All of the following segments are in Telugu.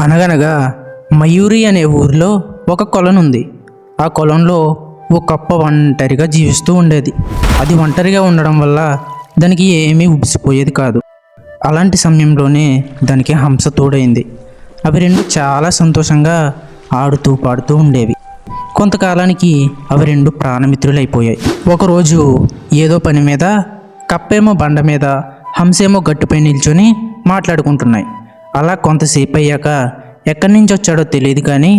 అనగనగా మయూరి అనే ఊరిలో ఒక కొలనుంది. ఆ కొలంలో ఓ కప్ప ఒంటరిగా జీవిస్తూ ఉండేది. అది ఒంటరిగా ఉండడం వల్ల దానికి ఏమీ ఉబిసిపోయేది కాదు. అలాంటి సమయంలోనే దానికి హంస తోడైంది. అవి రెండు చాలా సంతోషంగా ఆడుతూ పాడుతూ ఉండేవి. కొంతకాలానికి అవి రెండు ప్రాణమిత్రులైపోయాయి. ఒకరోజు ఏదో పని మీద కప్పేమో బండ మీద, హంసేమో గట్టుపై నిల్చొని మాట్లాడుకుంటున్నాయి. అలా కొంతసేపు అయ్యాక ఎక్కడి నుంచి వచ్చాడో తెలియదు కానీ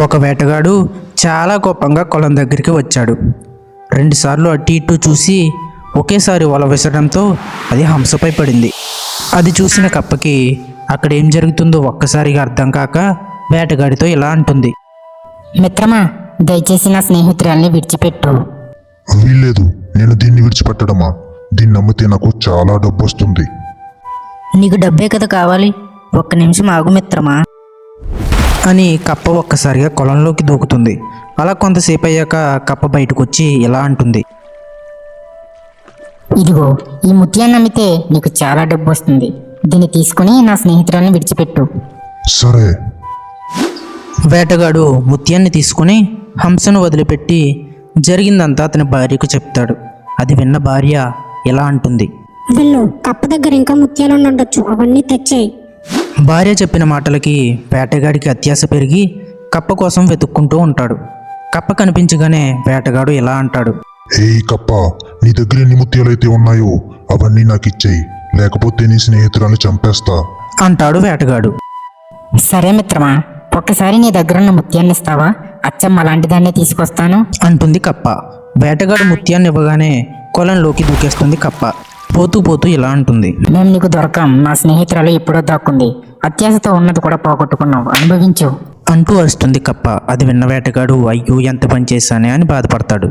ఒక వేటగాడు చాలా కోపంగా కొలం దగ్గరికి వచ్చాడు. రెండుసార్లు అటు ఇటు చూసి ఒకేసారి వల విసరడంతో అది హంసపై పడింది. అది చూసిన కప్పకి అక్కడ ఏం జరుగుతుందో ఒక్కసారిగా అర్థం కాక వేటగాడితో ఇలా అంటుంది. మిత్రమా, దయచేసి నా స్నేహితురాల్ని విడిచిపెట్టు. వీల్లేదు. నేను దీన్ని విడిచిపెట్టడమా? దీన్ని అమ్మితే నాకు చాలా డబ్బు వస్తుంది. నీకు డబ్బే కదా కావాలి, ఒక్క నిమిషం ఆగు మిత్రమా అని కప్ప ఒక్కసారిగా కొలంలోకి దూకుతుంది. అలా కొంతసేపు అయ్యాక కప్ప బయటకు వచ్చి ఇలా అంటుంది. ఇదిగో, ఈ ముత్యాన్ని అమ్మితే నీకు చాలా డబ్బు వస్తుంది. దీన్ని తీసుకుని నా స్నేహితురాల్ని విడిచిపెట్టు. సరే. వేటగాడు ముత్యాన్ని తీసుకుని హంసను వదిలిపెట్టి జరిగిందంతా అతని భార్యకు చెప్తాడు. అది విన్న భార్య ఇలా అంటుంది. వెళ్ళు, కప్ప దగ్గర ఇంకా ముత్యాలు ఉండొచ్చు, అవన్నీ తెచ్చేయి. భార్య చెప్పిన మాటలకి వేటగాడికి అత్యాశ పెరిగి కప్ప కోసం వెతుక్కుంటూ ఉంటాడు. కప్ప కనిపించగానే వేటగాడు ఇలా అంటాడు. ఏయ్ కప్ప, నీ దగ్గర ఎన్ని ముత్యాలైతే ఉన్నాయో అవన్నీ నాకు ఇచ్చేయి, లేకపోతే నీ స్నేహితురాలు చంపేస్తా అంటాడు వేటగాడు. సరే మిత్రమా, ఒక్కసారి నీ దగ్గర ఉన్న ముత్యాన్ని ఇస్తావా? అచ్చం అలాంటి దాన్ని తీసుకొస్తాను అంటుంది కప్ప. వేటగాడు ముత్యాన్ని ఇవ్వగానే కొలంలోకి దూకేస్తుంది కప్ప. పోతూ పోతూ ఇలా అంటుంది. మేము నీకు దొరకం, నా స్నేహితురాలు ఎప్పుడో దాక్కుంది. అత్యాశతో ఉన్నది కూడా పోగొట్టుకున్నావు, అనుభవించు అంటూ అరుస్తుంది కప్ప. అది విన్న వేటగాడు అయ్యో ఎంత పని చేశానే అని బాధపడతాడు.